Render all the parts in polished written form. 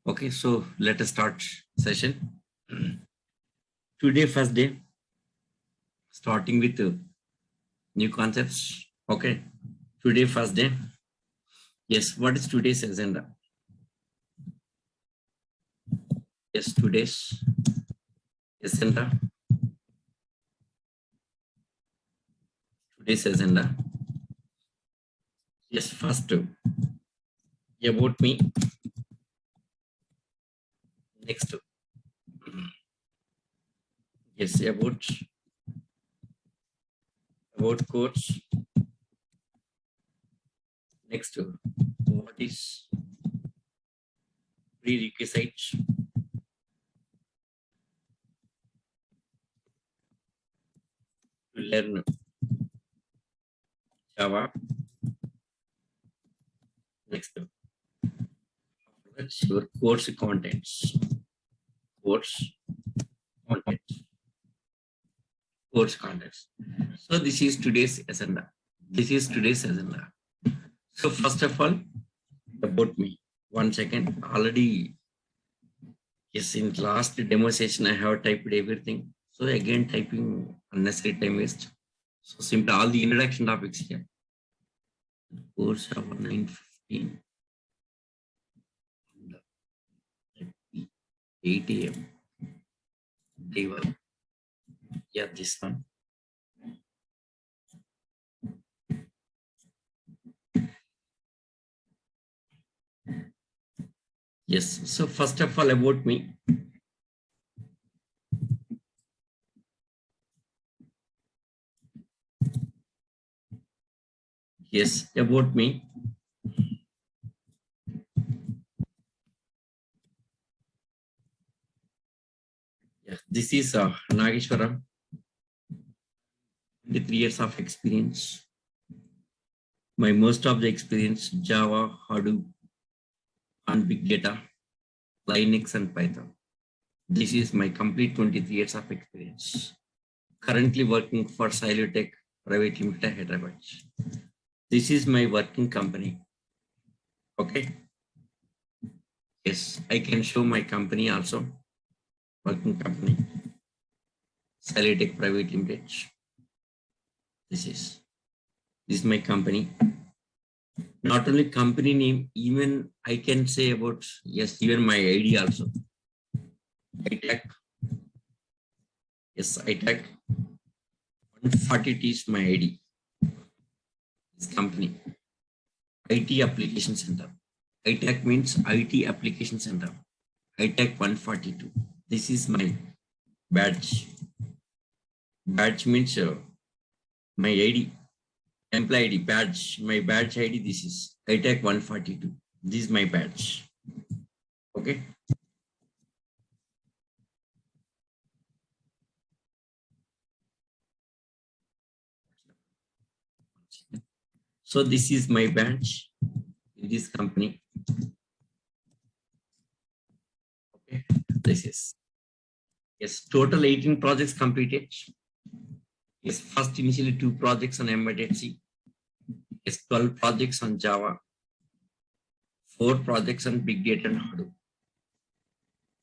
Okay, so let us start session. Today, first day, starting with new concepts. Okay, today, first day. Yes, what is today's agenda? Yes, today's agenda. Today's agenda. Yes, first about me. Next, yes, about course. Next, what is prerequisites? To learn Java. Next, that's your course contents. Course contents. Course contents. So this is today's agenda. This is today's agenda. So first of all, about me. 1 second. Already, yes, in last demo session, I have typed everything. So again, typing unnecessary time waste. So simply all the introduction topics here. Course of 9:15. 8 a.m. Day 1. Yeah, this one. Yes. So first of all, about me. Yes, about me. Yeah, this is Nageshwaram. 23 years of experience. My most of the experience Java, Hadoop, and big data, Linux, and Python. This is my complete 23 years of experience. Currently working for Silotech Private Limited, Hyderabad. This is my working company. Okay. Yes, I can show my company also. Working company. Silotech Private Limited. This is my company. Not only company name, even I can say about, yes, even my ID also. ITAC. Yes, ITAC 140T is my ID. This company. IT Application Center. ITAC means IT Application Center. ITAC 142. This is my badge. Badge means my ID. Employee ID, badge. My badge ID, this is ITAC 142. This is my badge. Okay. So this is my badge in this company. Okay. This is, yes, total 18 projects completed. Yes, first initially 2 projects on embedded C. Yes, 12 projects on Java. 4 projects on big data and Hadoop.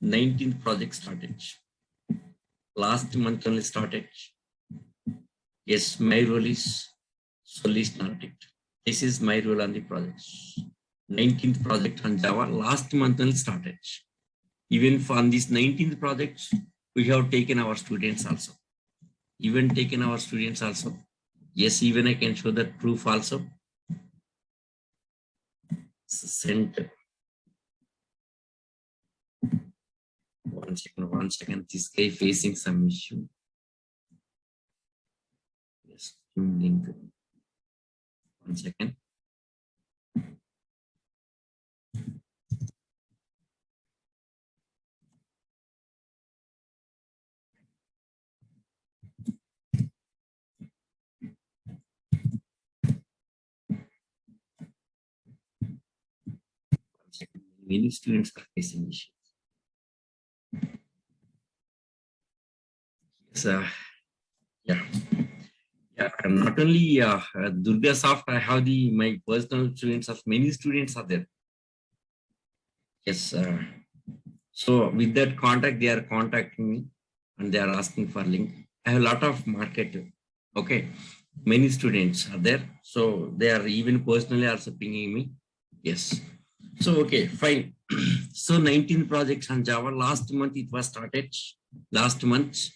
19th project started. Last month only started. Yes, my role is solution architect. This is my role on the project. 19th project on Java. Last month only started. Even for on this 19th project, we have taken our students also. Even taken our students also. Yes, even I can show that proof also. Sent. 1 second. This guy facing some issue. Yes, link. 1 second. Many students are facing issues. Yes, yeah. Yeah, and not only Durga Soft, I have my personal students of many students are there. Yes, So with that contact, they are contacting me and they are asking for link. I have a lot of market. Okay. Many students are there. So they are even personally also pinging me. Yes. So, okay, fine. So 19 projects on Java. Last month it was started. Last month,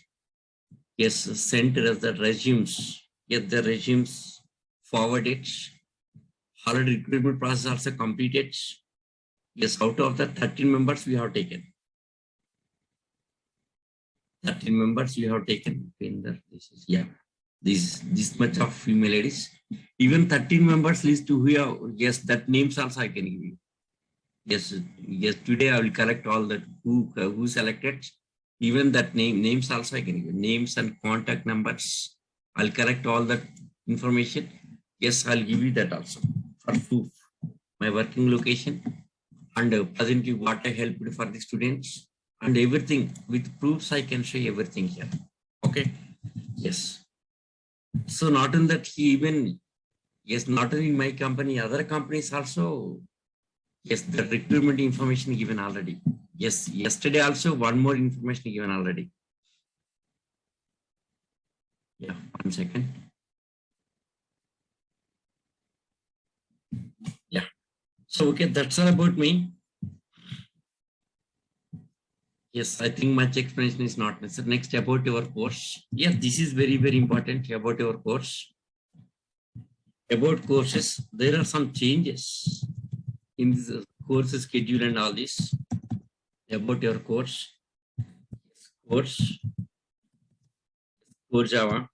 yes, sent as the resumes. Get the resumes forwarded. Already recruitment process also completed. Yes, out of the 13 members we have taken. 13 members we have taken. This is, yeah, this much of female ladies. Even 13 members list to who have, yes, that names also I can give you. Yes, yes. Today I will collect all that who selected. Even that names also I can give names and contact numbers. I'll collect all that information. Yes, I'll give you that also for proof. My working location and presently what I helped for the students and everything with proofs. I can show everything here. Okay. Yes. So not in that he even yes, not only in my company, other companies also. Yes, the recruitment information given already. Yes, yesterday also one more information given already. Yeah, 1 second. Yeah. So, okay, that's all about me. Yes, I think much explanation is not necessary. Next, about your course. Yes, this is very, very important about your course. About courses, there are some changes in this course schedule and all this. About your course. Course Java.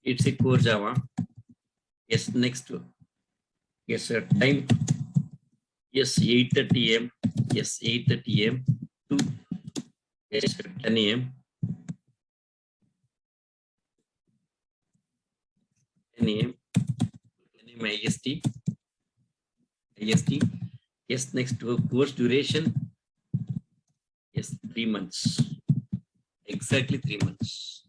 It's a core Java. Yes, next. Yes, sir. Time. Yes, 8:30 a.m. Yes, 8:30 a.m. to yes, 10 a.m. 10 a.m. 10 a.m. IST. IST. Yes, next to course duration. Yes, 3 months. Exactly 3 months.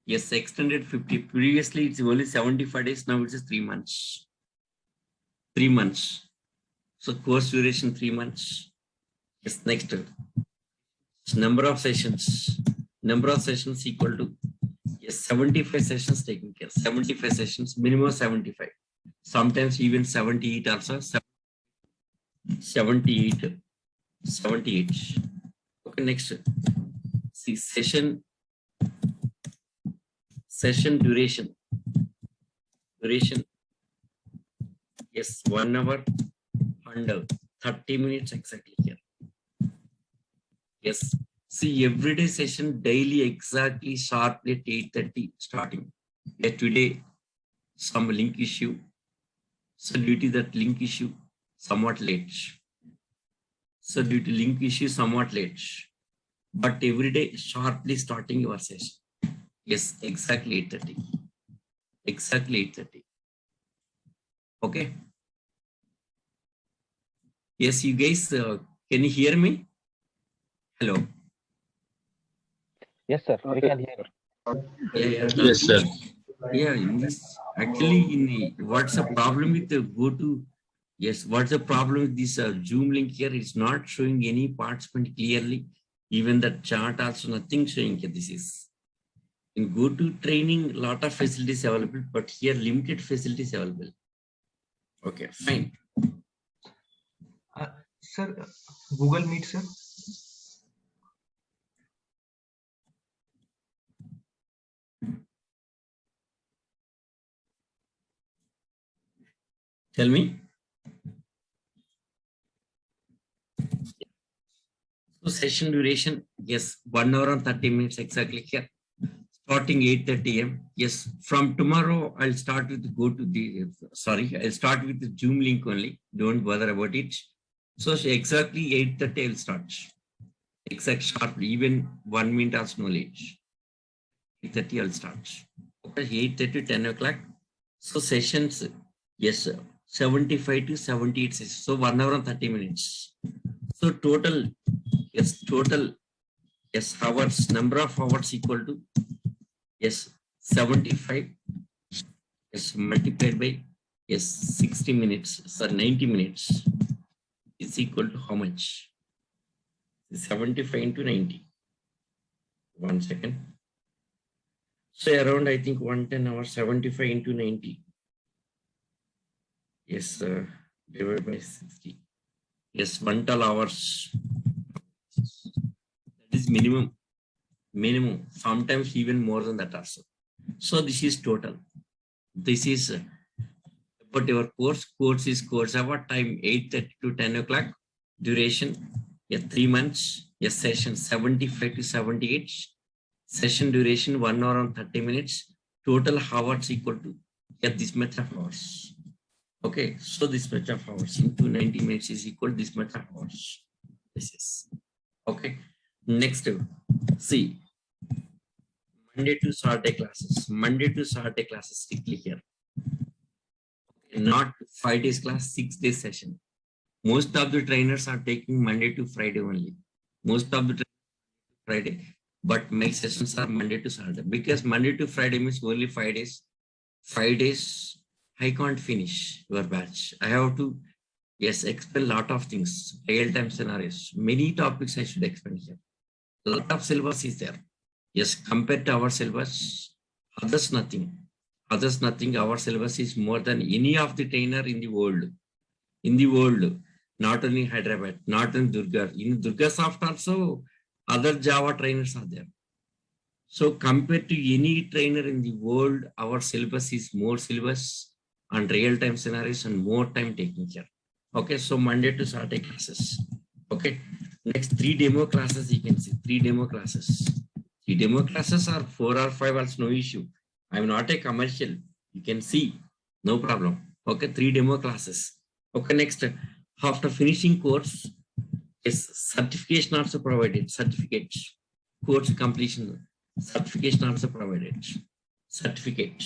Yes, extended 50. Previously, it's only 75 days. Now it's 3 months. 3 months. So course duration 3 months. Yes, next. Number of sessions. Number of sessions equal to yes, 75 sessions taken care. 75 sessions, minimum 75. Sometimes even 78 also. 78. 78. Okay, next. See, session duration. Duration. Yes, 1 hour and 30 minutes exactly here. Yes. See, everyday session daily exactly sharply at 8:30 starting. Yet today, some link issue. So due to that link issue, somewhat late. So due to link issue, somewhat late. But every day sharply starting your session. Yes, exactly 8:30. Exactly 8:30. Okay. Yes, you guys, can you hear me? Hello. Yes, sir. We can hear. Yeah. Yes, sir. Yeah, in this actually in the what's the problem with the go to yes, what's the problem with this Zoom link here? It's not showing any participant clearly. Even the chart also nothing showing here. This is in go to training, lot of facilities available, but here limited facilities available. Okay, fine. Sir, Google Meet, sir. Tell me. So session duration, yes, 1 hour and 30 minutes exactly here. Starting 8:30 a.m. Yes, from tomorrow I'll start with I'll start with the Zoom link only. Don't bother about it. So exactly 8:30 I'll start. Exact sharply, even 1 minute as no late. 8:30 I'll start. Okay, 8:30 10 o'clock. So sessions, yes, 75 to 78 sessions. So 1 hour and 30 minutes. So total, yes, hours, number of hours equal to, yes, 75, yes, multiplied by, yes, 60 minutes, so 90 minutes. Is is equal to how much? 75 into 90. 1 second. So around, I think 110 hours, 75 into 90. Yes, divided by 60. Yes, 112 hours. That is minimum. Minimum. Sometimes even more than that also. So this is total. This is about your course. Course is course hour time 8:30 to 10 o'clock. Duration, 3 months. Yes, session 75 to 78. Session duration 1 hour and 30 minutes. Total hours equal to this much of hours. Okay, so this much of hours into 90 minutes is equal to this much of hours. This is okay. Next, see, Monday to Saturday classes. Monday to Saturday classes strictly here. Not 5 days class, 6 days session. Most of the trainers are taking Monday to Friday only. Most of the trainers Friday, but my sessions are Monday to Saturday because Monday to Friday means only 5 days. 5 days, I can't finish your batch. I have to, yes, explain a lot of things, real-time scenarios. Many topics I should explain here. A lot of syllabus is there. Yes, compared to our syllabus, others nothing. Others nothing. Our syllabus is more than any of the trainer in the world. In the world, not only Hyderabad, not in Durga. In Durgasoft also, other Java trainers are there. So compared to any trainer in the world, our syllabus is more syllabus and real-time scenarios and more time taking care. Okay, so Monday to Saturday classes. Okay, next 3 demo classes you can see. 3 demo classes. 3 demo classes are 4 or 5 also no issue. I'm not a commercial. You can see, no problem. Okay, 3 demo classes. Okay, next, after finishing course, is certification also provided. Certificate, course completion, certification also provided. Certificate.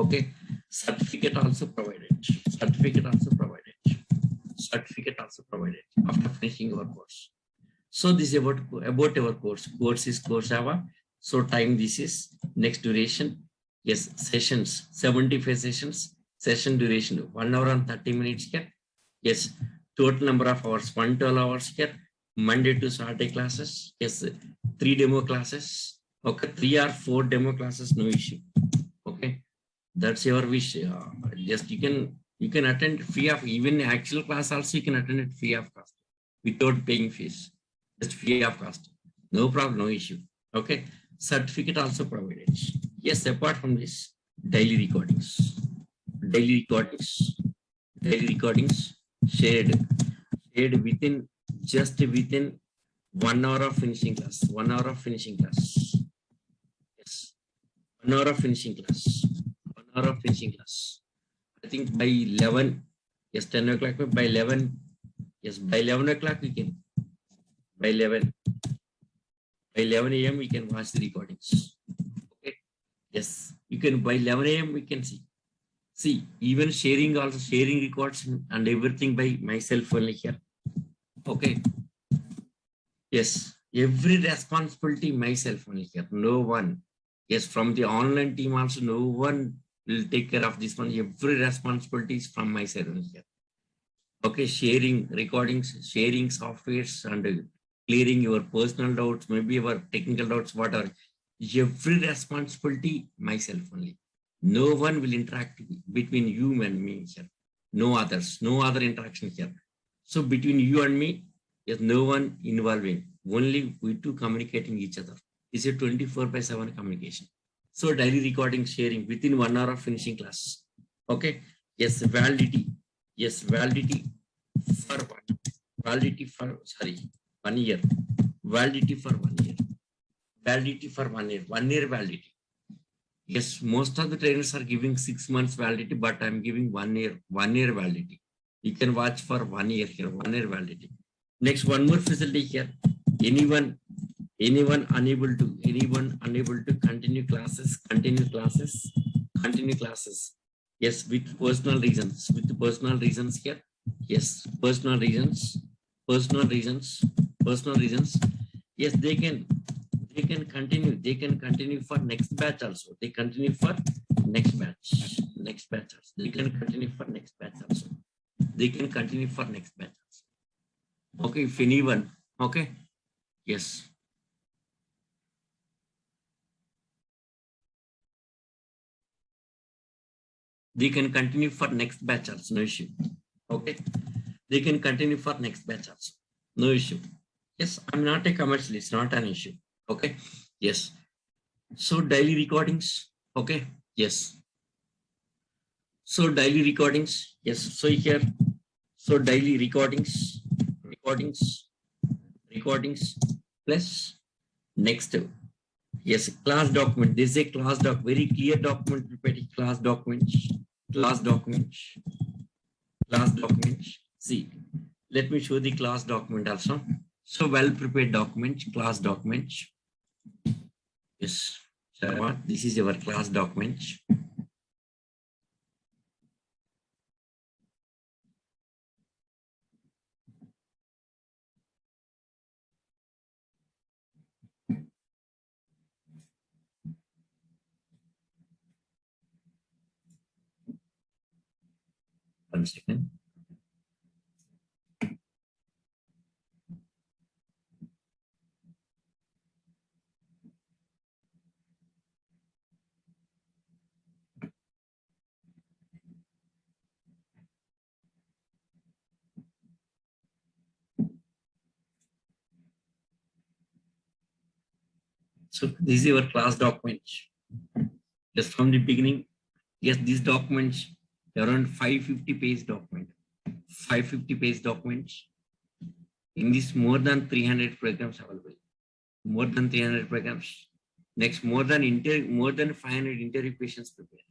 Okay, certificate also provided. Certificate also provided. Certificate also provided after finishing your course. So this is about our course. Course is course hour. So time this is next duration. Yes, sessions 75 sessions. Session duration 1 hour and 30 minutes here. Yes, total number of hours 112 hours here. Monday to Saturday classes. Yes, 3 demo classes. Okay, 3 or 4 demo classes, no issue. Okay, that's your wish. Just you can attend free of, even actual class also you can attend it free of cost without paying fees. Just free of cost. No problem, no issue. Okay, certificate also provided. Yes, apart from this, daily recordings. Daily recordings shared within, just within 1 hour of finishing class. 1 hour of finishing class. Yes, 1 hour of finishing class. 1 hour of finishing class. I think by 11, yes, 10 o'clock, by 11, yes, by 11 o'clock we can, by 11 a.m. we can watch the recordings. Okay, yes, you can, by 11 a.m. we can see. See, even sharing, also sharing records and everything by myself only here. Okay, yes, every responsibility myself only here. No one, yes, from the online team also, no one will take care of this one. Every responsibility is from my side only here. Okay, sharing recordings, sharing softwares, and clearing your personal doubts, maybe your technical doubts, whatever. Every responsibility myself only. No one will interact between you and me here. No others, no other interaction here. So between you and me, there's no one involving. Only we two communicating each other. It's a 24/7 communication. So daily recording sharing within 1 hour of finishing class. Okay. Yes, validity. Yes, validity for 1 year. Validity for 1 year. Validity for 1 year. 1 year validity. Yes, most of the trainers are giving 6 months validity, but I'm giving 1 year. 1 year validity. You can watch for 1 year here. 1 year validity. Next, one more facility here. Anyone unable to continue classes. Yes, with personal reasons. Here. Yes, personal reasons. Yes, they can continue. They can continue for next batch also. They continue for next batch also. They can continue for next batch also. Okay, if anyone, okay, yes. They can continue for next batch also, no issue. Okay, they can continue for next batch also, no issue. Yes, I'm not a commercialist, not an issue. Okay, yes. So daily recordings, okay, yes. So daily recordings, yes. So here, so daily recordings, recordings plus next. Yes, class document. This is a class doc, very clear document, prepared class document, class document, class document. See, let me show the class document also. So well prepared document, class document. Yes, Sharma, this is your class document. One second. So this is your class document. Just from the beginning, yes, these documents around 550-page document. 550-page documents. In this, more than 300 programs available. More than 300 programs. Next, more than 500 interview questions prepared.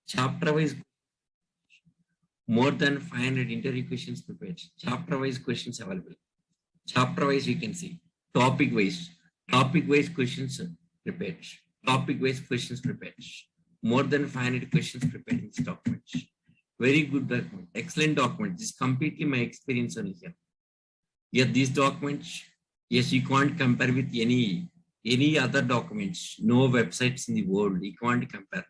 Chapter wise, more than 500 interview questions prepared. Chapter wise questions available. Chapter wise, you can see. Topic wise questions prepared. Topic wise questions prepared. More than 500 questions prepared in this document. Very good document. Excellent document. This is completely my experience on here. Yeah, these documents, yes, you can't compare with any other documents. No websites in the world. You can't compare.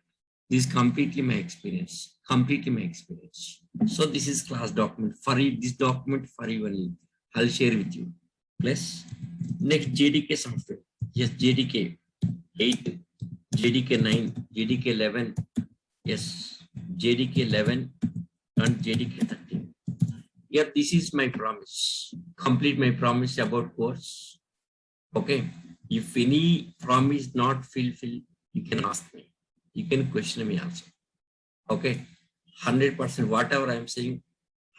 This is completely my experience. Completely my experience. So this is class document for you. This document for you only. I'll share with you. Plus next JDK software. Yes, JDK 8, JDK 9, JDK 11. Yes, JDK 11 and JDK 13. Yeah, this is my promise. Complete my promise about course. Okay. If any promise not fulfilled, you can ask me. You can question me also. Okay. 100%, whatever I'm saying,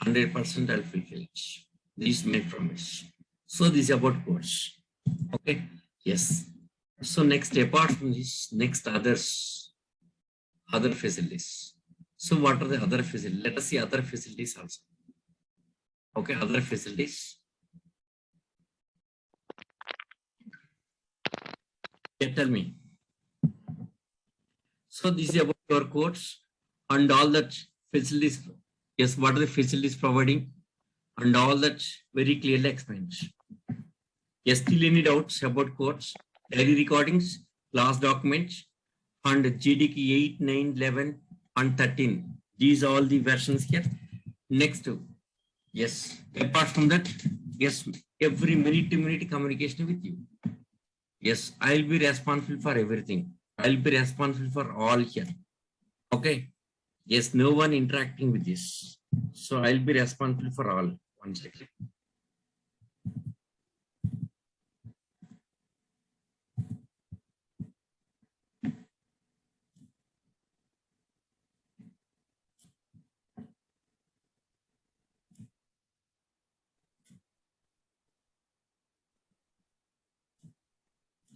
100% I'll fulfill it. This is my promise. So this is about course. Okay. Yes. So next, apart from this, next other facilities. So what are the other facilities? Let us see other facilities also. Okay, other facilities. Yeah, tell me. So this is about your course and all that facilities. Yes, what are the facilities providing and all that very clearly explained. Yes, still any doubts about course, daily recordings, class documents, and GDK 8, 9, 11, and 13. These are all the versions here. Next, yes, apart from that, yes, every minute-to-minute communication with you. Yes, I'll be responsible for everything. I'll be responsible for all here. Okay. Yes, no one interacting with this. So I'll be responsible for all. One second.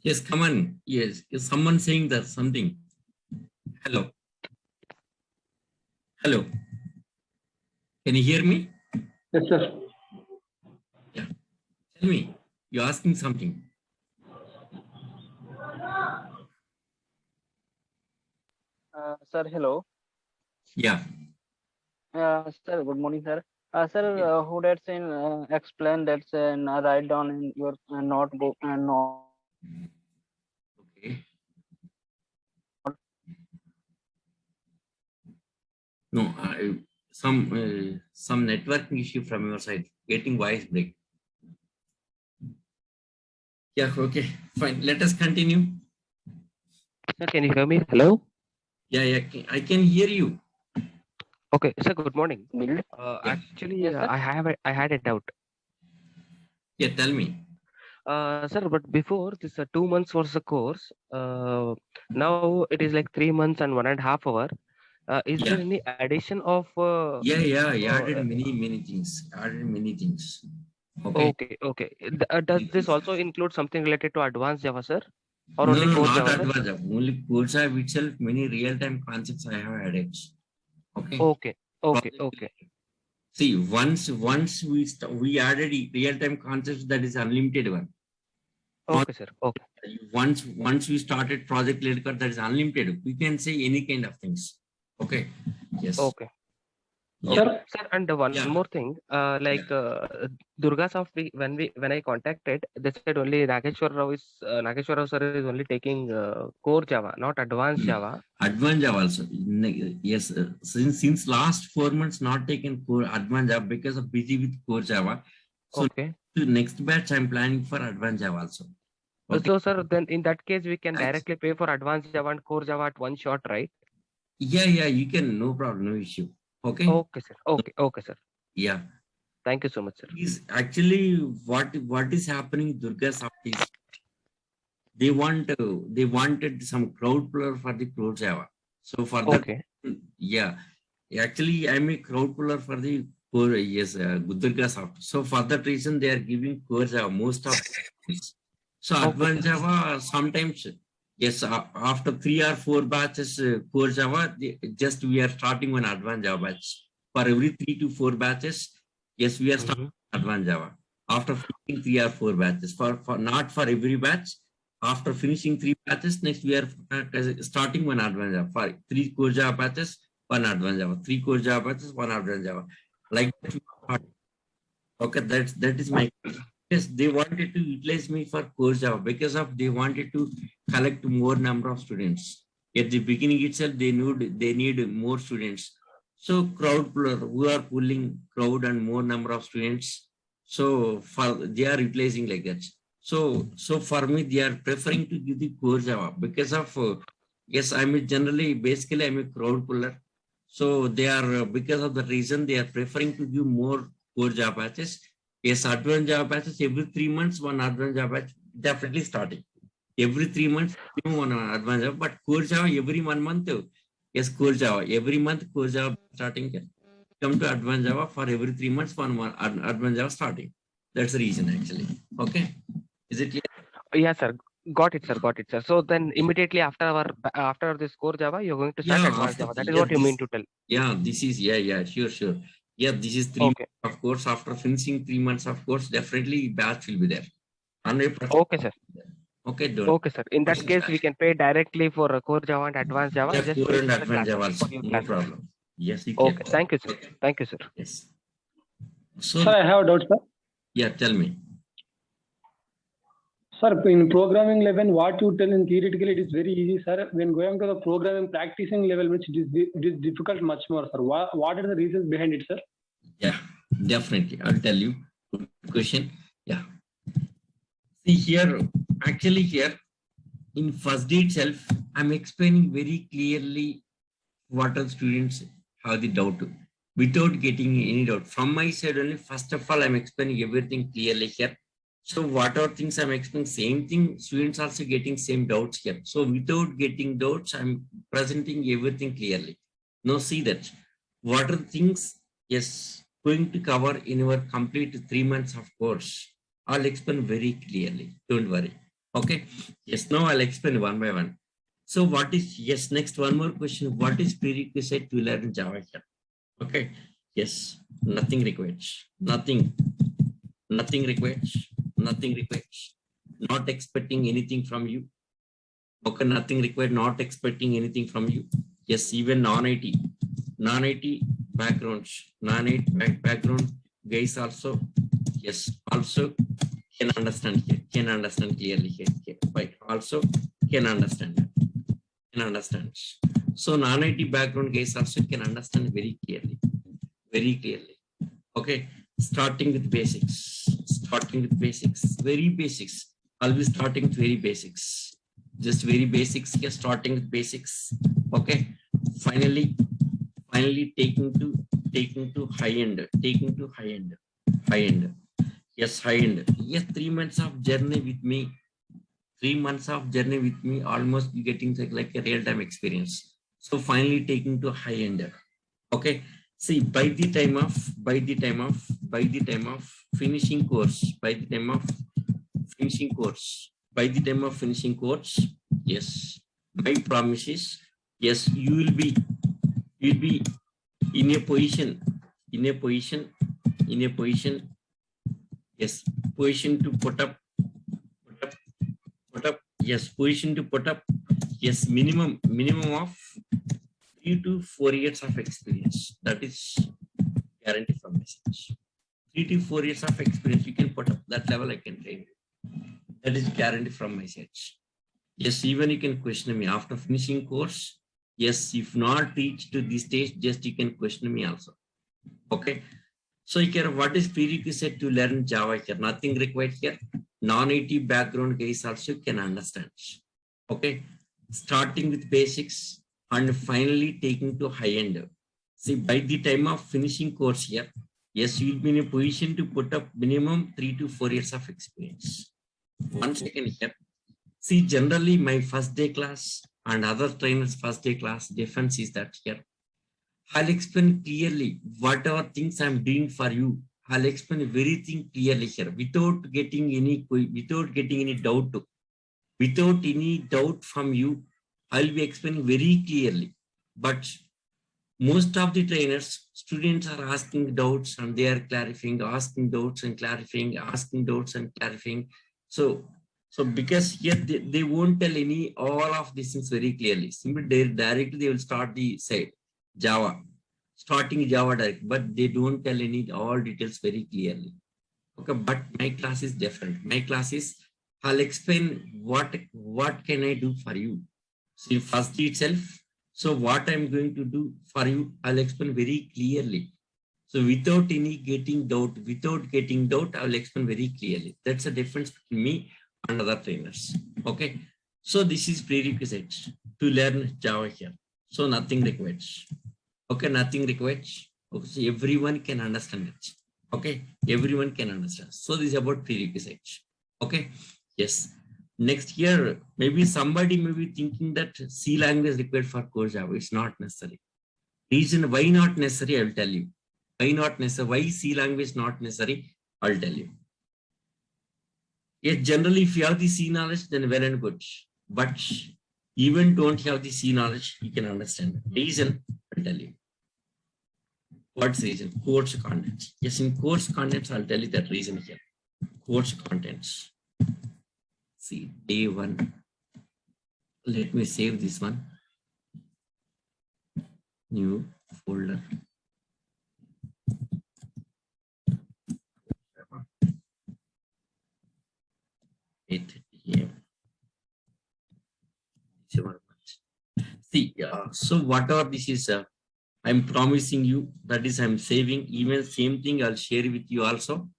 Yes, come on. Yes, is someone saying that something? Hello. Hello. Can you hear me? Yes, sir. Yeah. Tell me. You're asking something. Sir, hello. Yeah. Sir, good morning, sir. Sir, Yeah. who that's in explain that's write down in your notebook and not. Okay. No, some networking issue from your side, getting voice break. Yeah, okay, fine. Let us continue. Sir, can you hear me? Hello? Yeah, I can hear you. Okay, sir, good morning. Bill? Actually, Yes, sir. I had a doubt. Yeah, tell me. Sir, but before this 2 months was the course, now it is like 3 months and 1.5 hour. Is Yeah. there any addition of? Yeah, I Uh, added many things. Added many things. Okay. okay. Does this also include something related to advanced Java, sir? Or No, only core not Java, sir? advanced Java. Only core Java itself, many real-time concepts I have added. Okay. Okay. See, once we added real-time concepts, that is unlimited one. Okay, sir. Okay. Once we started project later, that is unlimited. We can say any kind of things. Okay. Yes. Okay. Yeah. Sir, and one Yeah. more thing, Durgasoft, when I contacted, they said only Nageshwar Rao sir is only taking core Java, not advanced Java. Advanced Java also. Yes. Since last 4 months, not taken core advanced Java because of busy with core Java. So Okay. the next batch I'm planning for advanced Java also. Okay. So, sir, then in that case, we can directly pay for advanced Java and core Java at one shot, right? Yeah, you can. No problem, no issue. Okay. Okay, sir. Okay, sir. Yeah. Thank you so much, sir. Is actually what is happening, Durgasoft is they wanted some crowd puller for the core Java. So for that, Okay. yeah, actually I'm a crowd puller for the core, yes, Durgasoft. So for that reason, they are giving core Java most of it. So Okay, advanced sir. Java sometimes, yes, after 3 or 4 batches core Java, just we are starting one advanced Java batch. For every 3 to 4 batches, yes, we are starting advanced Java. After finishing 3 or 4 batches, for not for every batch. After finishing 3 batches, next we are starting one advanced Java. For 3 core Java batches, one advanced Java. 3 core Java batches, one advanced Java. Like that. Okay, that is my case. Yes, they wanted to utilize me for core Java because of they wanted to collect more number of students. At the beginning itself, they need more students. So crowd puller, who are pulling crowd and more number of students. So they are utilizing like that. So for me, they are preferring to give the core Java because of yes, basically I'm a crowd puller. So they are because of the reason they are preferring to give more core Java batches. Yes, advanced Java batches every 3 months, one advanced Java batch definitely starting. Every 3 months, one advanced Java, but core Java every 1 month. Yes, core Java every month, core Java starting. Come to advanced Java for every 3 months, one advanced Java starting. That's the reason actually. Okay, is it clear? Yeah, sir. Got it, sir. So then immediately after this core Java, you're going to start advanced Java. That is what you mean to tell. Yeah, this is sure. Yeah, this is 3 Okay. months of course. After finishing 3 months of course, definitely batch will be there. 100%. Okay, sir. Okay, don't. Okay, sir. In that case, we can pay directly for core Java and advanced Java. Yeah, Just core wait and for the advanced Java classes also. for new No classes. problem. Yes, you can. Okay. Thank you, sir. Okay. Thank you, sir. Yes. So, Sir, I have a doubt, sir. yeah, tell me. Sir, in programming level, what you tell in theoretically, it is very easy, sir. When going to the programming practicing level, which it is difficult much more, sir. What are the reasons behind it, sir? Yeah, definitely. I'll tell you. Good question. Yeah. See here, actually here, in first day itself, I'm explaining very clearly what are students have the doubt without getting any doubt. From my side only, first of all, I'm explaining everything clearly here. So what are things I'm explaining, same thing, students also getting same doubts here. So without getting doubts, I'm presenting everything clearly. Now see that, what are things, yes, going to cover in your complete 3 months of course. I'll explain very clearly, don't worry. Okay, yes, now I'll explain one by one. So what is, yes, next one more question. What is prerequisite to learn Java here? Okay, yes, nothing requires, nothing requires, not expecting anything from you. Okay, nothing required, not expecting anything from you. Yes, even non-IT backgrounds, non-IT background guys also, yes, also can understand here, can understand clearly here. Right, also can understand. So non-IT background guys also can understand very clearly. very clearly. Okay, starting with basics. Starting with basics. Very basics. I'll be starting with very basics. Just very basics here. Starting with basics. Okay. Finally taking to high end. Taking to high end. High end. Yes, high end. Yes, 3 months of journey with me. 3 months of journey with me, almost getting like a real-time experience. So finally taking to high end. Okay. See, by the time of finishing course, yes, my promise is, yes, you'll be in a position, yes, position to put up, yes, position to put up, yes, minimum of 3 to 4 years of experience. That is guarantee from message. 3 to 4 years of experience you can put up. That level I can train you. That is guarantee from message. Yes, even you can question me after finishing course. Yes, if not reached to this stage, just you can question me also. Okay. So here, what is prerequisite to learn Java here? Nothing required here. Non-IT background guys also can understand. Okay. Starting with basics and finally taking to high end. See, by the time of finishing course here, yes, you will be in a position to put up minimum 3 to 4 years of experience. 1 second here. See, generally my first day class and other trainers' first day class difference is that here, I'll explain clearly whatever things I'm doing for you. I'll explain everything clearly here without getting any doubt. Without any doubt from you, I'll be explaining very clearly. But most of the trainers, students are asking doubts and they are clarifying, asking doubts and clarifying, asking doubts and clarifying. So because here they won't tell all of these things very clearly. Simply directly they will start the side Java, starting Java direct, but they don't tell all details very clearly. Okay, but my class is different. My class is, I'll explain what can I do for you. See, first itself. So what I'm going to do for you, I'll explain very clearly. So without getting doubt, I'll explain very clearly. That's the difference between me and other trainers. Okay. So this is prerequisite to learn Java here. So nothing required. Okay, nothing required. Okay, so everyone can understand it. Okay, everyone can understand. So this is about prerequisites. Okay, yes. Next here, maybe somebody may be thinking that C language is required for core Java. It's not necessary. Reason why not necessary, I will tell you. Why not necessary? Why C language is not necessary, I'll tell you. Yes, generally, if you have the C knowledge, then well and good. But even don't have the C knowledge, you can understand. Reason, I'll tell you. What's reason? Course contents. Yes, in course contents, I'll tell you that reason here. Course contents. See, day 1. Let me save this one. New folder. See, so whatever this is, I'm promising you, that is I'm saving. Even same thing I'll share with you also.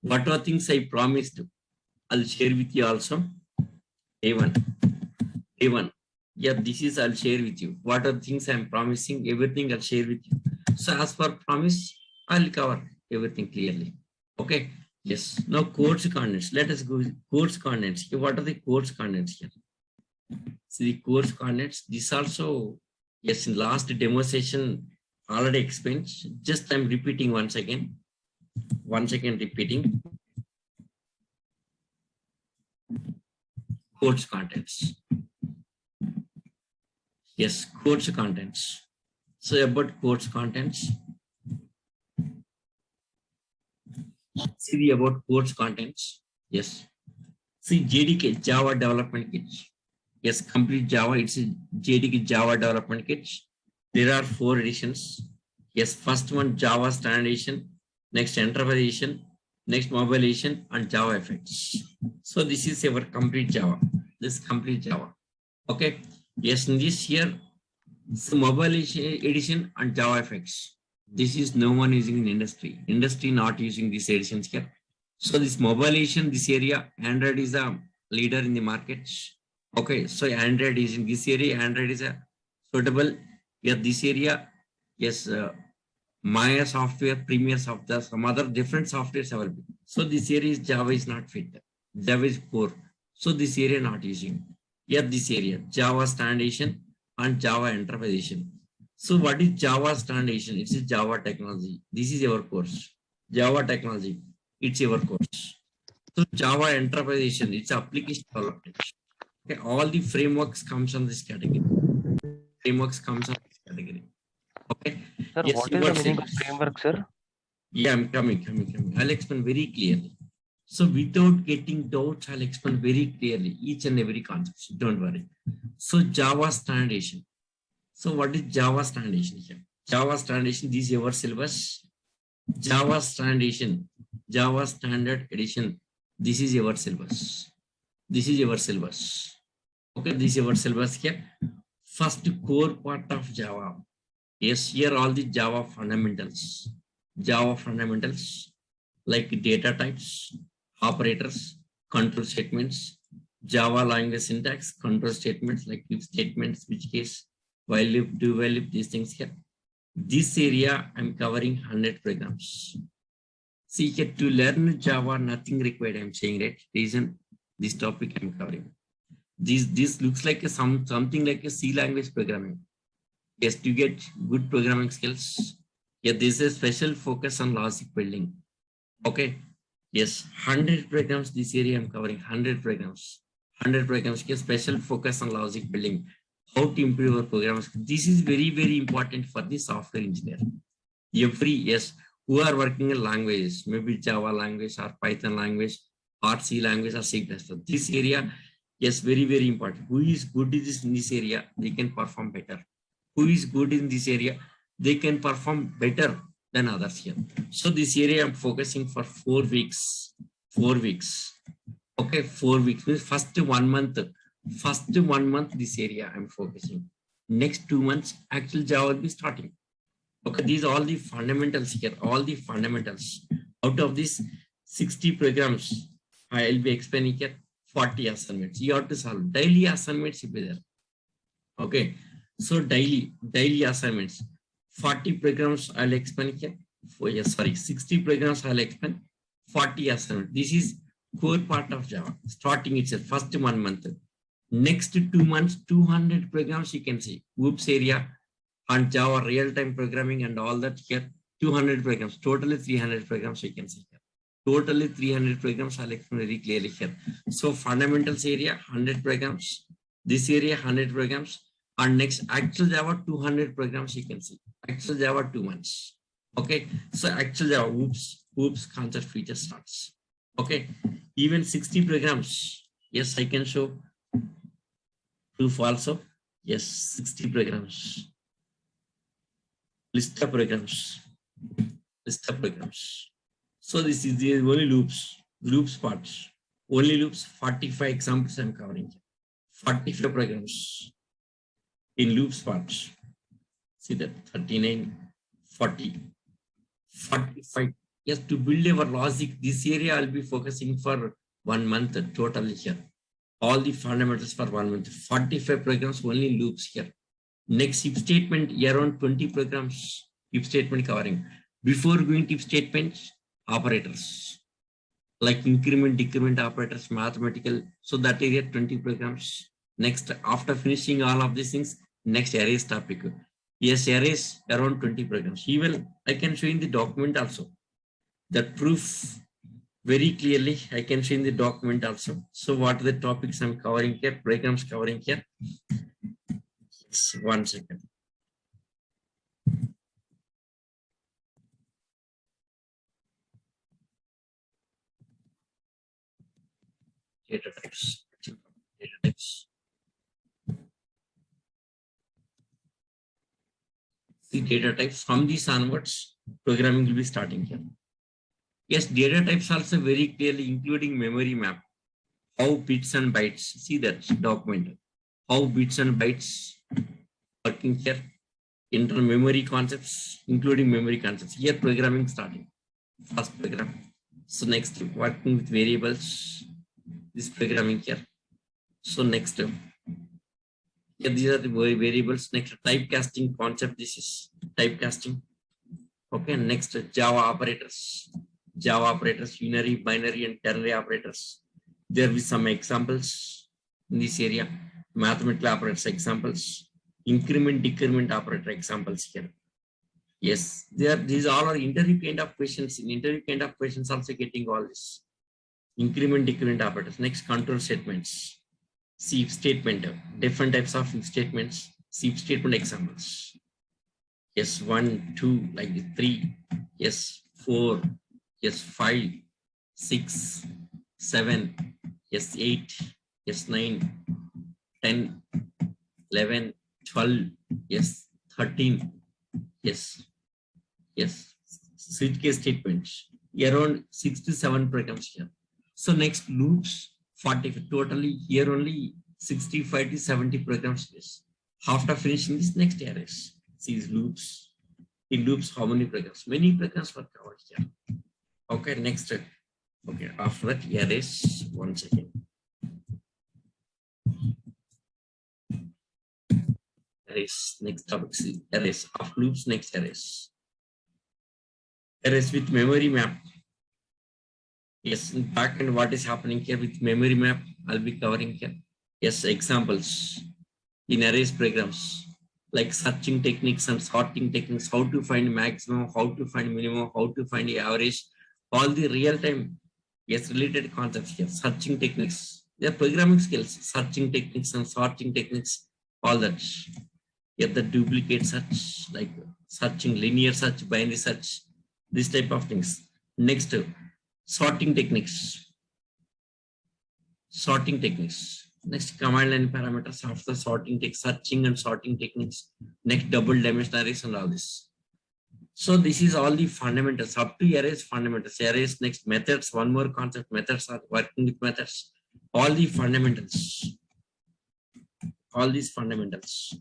Whatever things I promised, I'll share with you also. A1. Yeah, this is I'll share with you. What are things I'm promising? Everything I'll share with you. So as per promise, I'll cover everything clearly. Okay. Yes. Now course contents. Let us go course contents. What are the course contents here? See the course contents. This also, yes, in last demo session already explained. Just I'm repeating once again. Once again repeating. Course contents. Yes, course contents. So about course contents. See about course contents. Yes. See JDK, Java Development Kit. Yes, complete Java. It's a JDK Java Development Kit. There are 4 editions. Yes, first one Java Standard Edition. Next Enterprise Edition. Next, mobilization and Java effects. So this is our complete Java. This complete Java. Okay. Yes, in this here, so mobile edition and Java effects. This is no one using in industry. Industry not using these editions here. So this mobile edition, this area, Android is a leader in the market. Okay, so Android is in this area. Android is a suitable. Yeah, this area. Yes, Maya software, Premiere software, some other different softwares available. So this area is Java is not fit. Java is poor. So this area not using. Yeah, this area Java Standardization and Java Enterprise. So what is Java Standardization? It's a Java technology. This is our course. Java technology. It's our course. So Java Enterprise, it's application development. Okay, all the frameworks comes on this category. Frameworks comes on this category. Okay. Sir, Yes, what you is got the meaning of syllabus. framework, sir? Yeah, I'm coming. I'll explain very clearly. So without getting doubts, I'll explain very clearly each and every concept. So don't worry. So Java standardization. So what is Java standardization here? Java standardization, this is your syllabus. Java standardization, Java standard edition. This is your syllabus. This is your syllabus. Okay, this is your syllabus here. First core part of Java. Yes, here all the Java fundamentals. Java fundamentals like data types, operators, control statements, Java language syntax, control statements like if statements, which case, while loop, do while loop, these things here. This area I'm covering 100 programs. See here to learn Java, nothing required. I'm saying right. Reason this topic I'm covering. This looks like a something like a C language programming. Yes, to get good programming skills. Yeah, this is a special focus on logic building. Okay. Yes, 100 programs this area I'm covering. 100 programs. 100 programs. Yes, special focus on logic building. How to improve our programs. This is very, very important for the software engineer. Yes, who are working in languages, maybe Java language or Python language or C language or C++. This area, yes, very, very important. Who is good in this area, they can perform better. Who is good in this area, they can perform better than others here. So this area I'm focusing for 4 weeks. 4 weeks. Okay, 4 weeks means first 1 month. First 1 month this area I'm focusing. Next 2 months actual Java will be starting. Okay, these are all the fundamentals here. All the fundamentals. Out of these 60 programs, I'll be explaining here 40 assignments. You have to solve daily assignments will be there. Okay. So daily assignments, 40 programs I'll explain here. 60 programs I'll explain, 40 assignments. This is core part of Java. Starting itself, first 1 month. Next 2 months, 200 programs you can see. Oops area and Java real-time programming and all that here. 200 programs, totally 300 programs you can see here. Totally 300 programs I'll explain very clearly here. So fundamentals area, 100 programs. This area, 100 programs. And next actual Java 200 programs you can see. Actual Java 2 months. Okay. So actual Java, oops, concept feature starts. Okay. Even 60 programs. Yes, I can show proof also. Yes, 60 programs. List of programs. List of programs. So this is the only loops parts. Only loops, 45 examples I'm covering. 45 programs. In loops parts, see that 39, 40, 45. Yes, to build our logic, this area I'll be focusing for 1 month totally here. All the fundamentals for 1 month, 45 programs, only loops here. Next if statement, around 20 programs, if statement covering. Before going to if statements, operators, like increment, decrement operators, mathematical. So that area 20 programs. Next, after finishing all of these things, next arrays topic. Yes, arrays around 20 programs. Even I can show in the document also. That proof very clearly I can show in the document also. So what are the topics I'm covering here? Programs covering here. Yes, 1 second. Data types. Data types. See data types from these onwards, programming will be starting here. Yes, data types also very clearly, including memory map. How bits and bytes, see that document. How bits and bytes working here. Internal memory concepts, including memory concepts. Here programming starting. First program. So next, working with variables. This programming here. So next, here these are the variables. Next, typecasting concept. This is typecasting. Okay, next, Java operators. Java operators, unary, binary, and ternary operators. There will be some examples in this area. Mathematical operators examples. Increment, decrement operator examples here. Yes, these all are interview kind of questions. In interview kind of questions, also getting all this. Increment, decrement operators. Next, control statements. See if statement, different types of if statements. See if statement examples. Yes, 1, 2, like this, 3. Yes, 4. Yes, 5, 6, 7. Yes, 8. Yes, 9, 10, 11, 12. Yes, 13. Yes, yes. Switch case statements. Around 6 to 7 programs here. So next loops 40 totally here only 65 to 70 programs. Yes. After finishing this next arrays. See these loops. In loops, how many programs? Many programs were covered here. Okay, next. Okay, after that arrays. 1 second. Arrays, next topic. See arrays of loops, next arrays. Arrays with memory map. Yes, in back end, what is happening here with memory map, I'll be covering here. Yes, examples in arrays programs like searching techniques and sorting techniques, how to find maximum, how to find minimum, how to find the average, all the real time, yes, related concepts here. Searching techniques, they are programming skills, searching techniques and sorting techniques, all that. Here the duplicate search, like searching linear search, binary search, this type of things. Next, sorting techniques. Sorting techniques. Next, command line parameters after sorting techniques, searching and sorting techniques. Next, double dimensional arrays and all this. So this is all the fundamentals. Up to arrays, fundamentals. Arrays, next methods. One more concept. Methods are working with methods. All the fundamentals. All these fundamentals.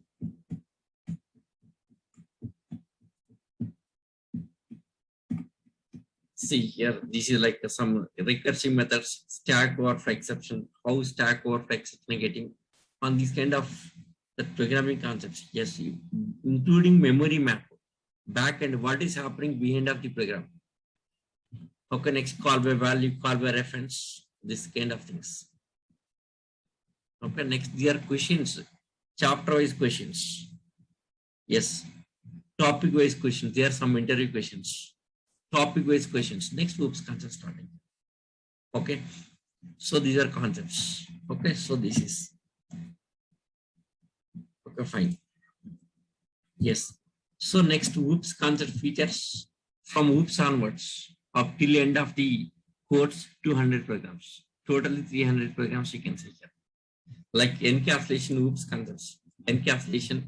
See here, this is like some recursive methods, stack overflow exception, how stack overflow exception getting on these kind of the programming concepts. Yes, including memory map, back end, what is happening behind of the program. Okay, next call by value, call by reference, this kind of things. Okay, next there are questions, chapter wise questions. Yes, topic wise questions. There are some interview questions. Topic wise questions. Next oops concept starting. Okay, so these are concepts. Okay, so this is okay, fine. Yes, so next oops concept features from oops onwards up till end of the course 200 programs, totally 300 programs you can say here, like encapsulation oops concepts, encapsulation,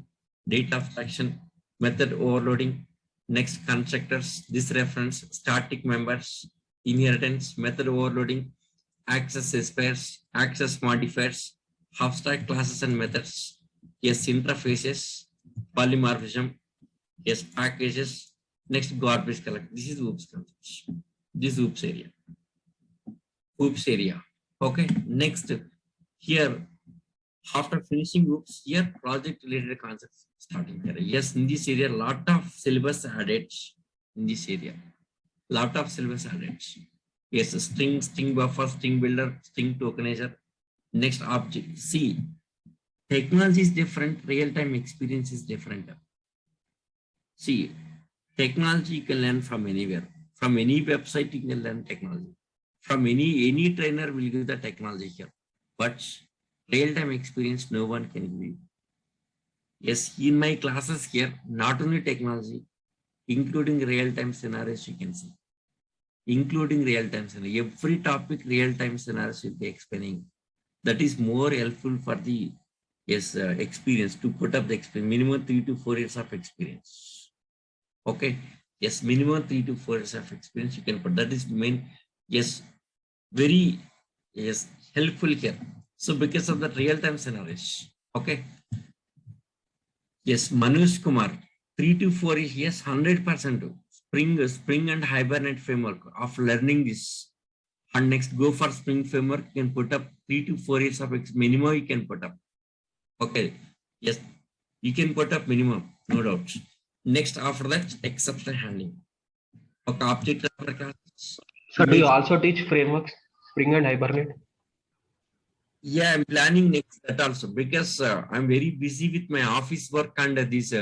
data abstraction, method overloading. Next, constructors, this reference, static members, inheritance, method overloading, access specifiers, access modifiers, abstract classes and methods, yes, interfaces, polymorphism, yes, packages. Next, garbage collect. This is oops concepts. This oops area. Oops area. Okay. Next, here, after finishing oops, here project related concepts starting here. Yes, in this area, lot of syllabus added in this area. Lot of syllabus added. Yes, string, string buffer, string builder, string tokenizer. Next object. See, technology is different, real-time experience is different. See, technology you can learn from anywhere. From any website you can learn technology. From any trainer will give the technology here. But real-time experience no one can give you. Yes, in my classes here, not only technology, including real-time scenarios you can see. Including real-time scenario. Every topic real-time scenarios will be explaining. That is more helpful for the experience, to put up the experience, minimum 3 to 4 years of experience. Okay. Yes, minimum 3 to 4 years of experience you can put. That is main, yes, very, yes, helpful here. So because of the real-time scenarios, okay. Yes, Manoj Kumar, 3 to 4 is yes, 100%. Spring and Hibernate framework of learning this. And next, go for Spring framework. You can put up 3 to 4 years of minimum. You can put up. Okay. Yes, you can put up minimum, no doubt. Next, after that, exception handling. Okay, object classes. So do you also teach frameworks, Spring and Hibernate? Yeah, I'm planning next that also because I'm very busy with my office work and these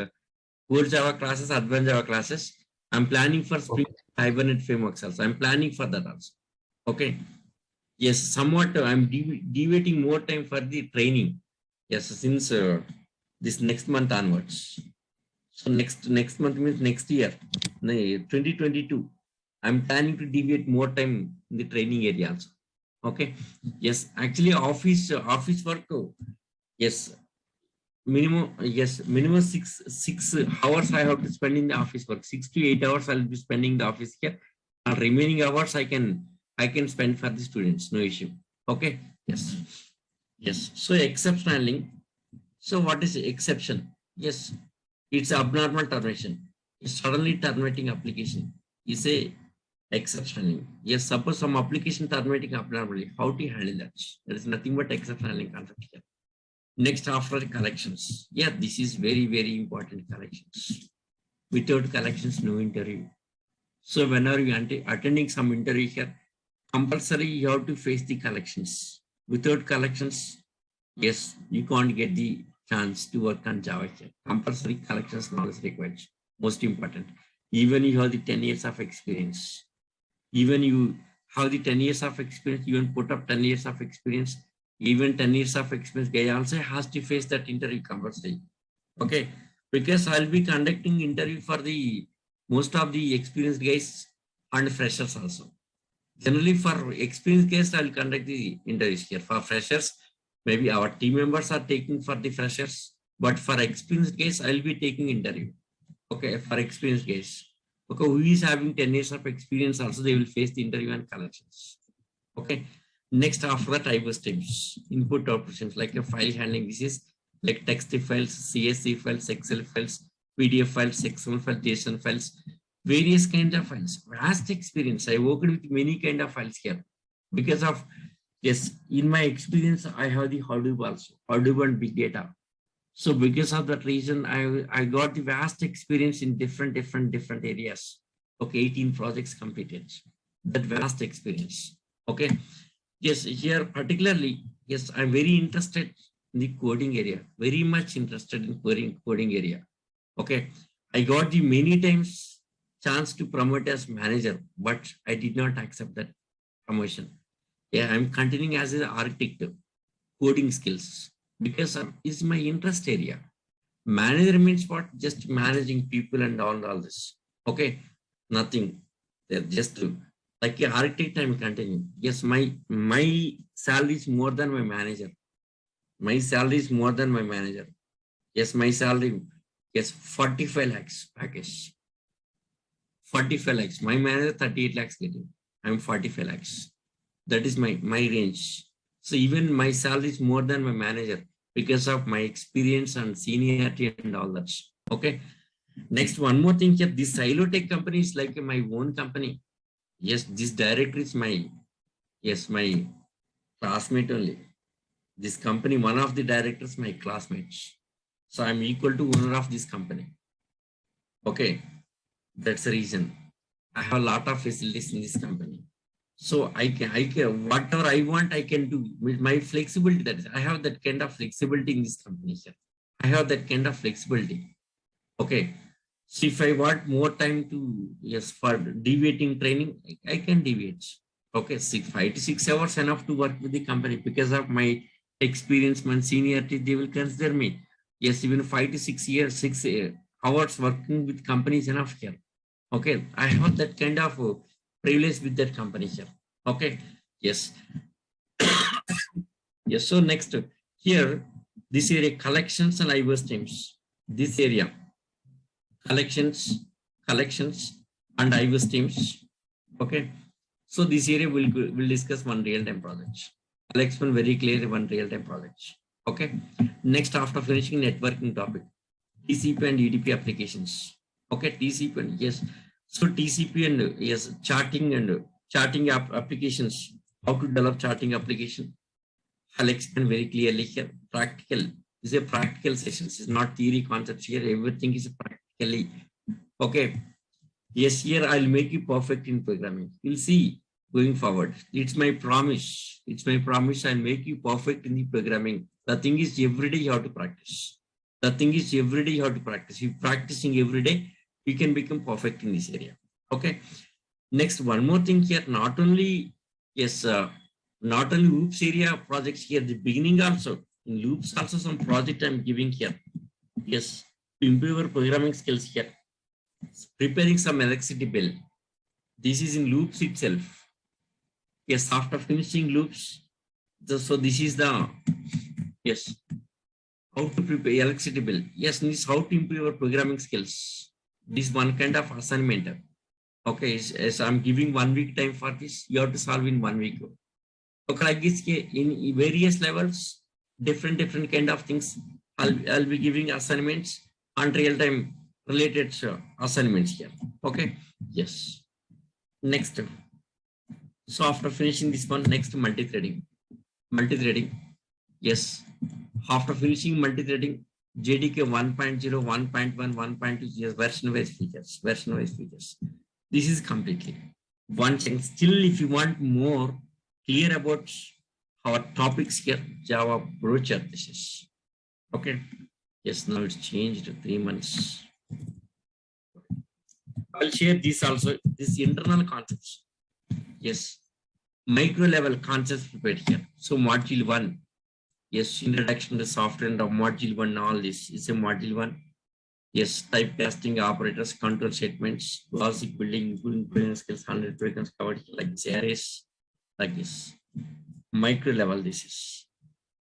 core Java classes, advanced Java classes. I'm planning for Spring Hibernate frameworks also. I'm planning for that also. Okay. Yes, somewhat I'm deviating more time for the training. Yes, since this next month onwards. So next month means next year, 2022. I'm planning to deviate more time in the training area also. Okay. Yes, actually office work. Yes, minimum. Yes, minimum six hours I have to spend in the office work. 6 to 8 hours I'll be spending in the office here. And remaining hours I can spend for the students. No issue. Okay. Yes. Yes. So exception handling. So what is exception? Yes, it's abnormal termination. It's suddenly terminating application. You say exception. Yes, suppose some application terminating abnormally. How to handle that? There is nothing but exception handling concept here. Next, after collections. Yeah, this is very, very important. Collections. Without collections, no interview. So whenever you are attending some interview here, compulsory you have to face the collections. Without collections, yes, you can't get the chance to work on Java here. Compulsory collections knowledge required. Most important. Even you have the 10 years of experience. Even you have the 10 years of experience, even put up 10 years of experience, even 10 years of experience, guy also has to face that interview compulsory. Okay. Because I'll be conducting interview for the most of the experienced guys and freshers also. Generally for experienced guys, I'll conduct the interviews here. For freshers, maybe our team members are taking for the freshers, but for experienced guys, I'll be taking interview. Okay, for experienced guys. Okay, who is having 10 years of experience also, they will face the interview and collections. Okay, next after that, I was steps, input operations like a file handling. This is like text files, CSV files, Excel files, PDF files, XML files, JSON files, various kinds of files. Vast experience. I worked with many kind of files here because of, yes, in my experience, I have the Hadoop also, Hadoop and big data. So because of that reason, I got the vast experience in different areas. Okay, 18 projects completed. That vast experience. Okay. Yes, here particularly, yes, I'm very interested in the coding area. Very much interested in coding area. Okay. I got the many times chance to promote as manager, but I did not accept that promotion. Yeah, I'm continuing as an architect, coding skills, because it's my interest area. Manager means what? Just managing people and all this. Okay, nothing. They're just like an architect. I'm continuing. Yes, my salary is more than my manager. My salary is more than my manager. Yes, my salary. Yes, 45 lakhs package. 45 lakhs. My manager 38 lakhs getting. I'm 45 lakhs. That is my range. So even my salary is more than my manager because of my experience and seniority and all that. Okay. Next, one more thing here. This Silotech company is like my own company. Yes, this director is my classmate only. This company, one of the directors, my classmates. So I'm equal to owner of this company. Okay. That's the reason. I have a lot of facilities in this company. So I can whatever I want, I can do with my flexibility. That is, I have that kind of flexibility in this company here. I have that kind of flexibility. Okay. So if I want more time to, yes, for deviating training, I can deviate. Okay, 5 to 6 hours enough to work with the company because of my experience, my seniority, they will consider me. Yes, even 5 to 6 years, 6 hours working with companies enough here. Okay, I have that kind of privilege with that company here. Okay, yes. Yes, so next here, this area, collections and IVS teams. This area, collections, and iOS teams. Okay. So this area will discuss one real-time project. I'll explain very clearly one real-time project. Okay. Next, after finishing networking topic, TCP and UDP applications. Okay, TCP and yes. So TCP and yes, charting applications. How to develop charting application? I'll explain very clearly here. Practical. This is a practical session. This is not theory concepts here. Everything is practically. Okay. Yes, here I'll make you perfect in programming. You'll see going forward. It's my promise. It's my promise. I'll make you perfect in the programming. The thing is, every day you have to practice. The thing is, every day you have to practice. If practicing every day, you can become perfect in this area. Okay. Next, one more thing here. Not only yes, not only loops area projects here. The beginning also in loops also some project I'm giving here. Yes, to improve your programming skills here. Preparing some electricity bill. This is in loops itself. Yes, after finishing loops, so this is the yes. How to prepare electricity bill. Yes, this is how to improve your programming skills. This one kind of assignment. Okay, as I'm giving 1 week time for this, you have to solve in 1 week. Okay, like this in various levels, different kind of things. I'll be giving assignments on real time related assignments here. Okay, yes. Next. So after finishing this one, next multi-threading. Yes. After finishing multi-threading, JDK 1.0, 1.1, 1.2 version-wise features. This is completely one thing. Still, if you want more clear about our topics here, Java brochure, this is okay. Yes, now it's changed to 3 months. I'll share this also. This internal concepts. Yes, micro level concepts prepared here. So module 1. Yes, introduction to software and module 1, all this is a module 1. Yes, typecasting operators, control statements, logic building, including skills, 100 programs covered like this, arrays, like this. Micro level, this is.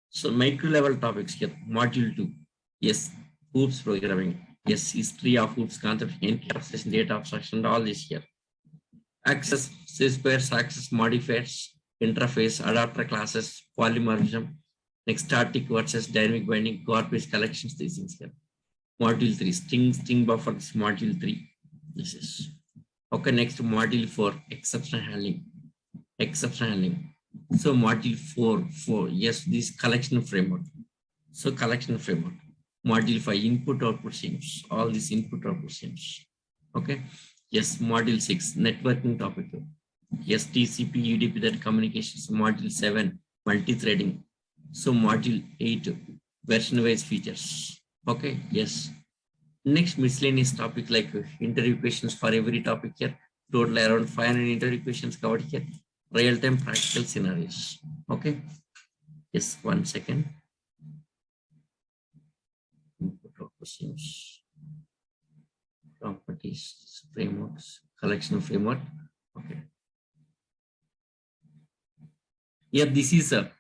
So micro level topics here, module 2. Yes, hoops programming. Yes, history of hoops concept, encapsulation, data abstraction, all this here. Access, syspares, access modifiers, interface, adapter classes, polymorphism. Next, static versus dynamic binding, garbage collections, these things here. Module 3, string buffer, this module 3. This is okay. Next, module 4, exception handling. So module 4, yes, this collection framework. So collection framework. Module 5, input output streams. All these input output streams. Okay. Yes, module 6, networking topic. Yes, TCP, UDP, that communications. Module 7, multi-threading. So module 8, version-wise features. Okay, yes. Next, miscellaneous topic like interview questions for every topic here. Total around 500 interview questions covered here. Real-time practical scenarios. Okay. Yes, 1 second. Input output streams. Properties, frameworks, collection of framework. Okay. Yeah, this is a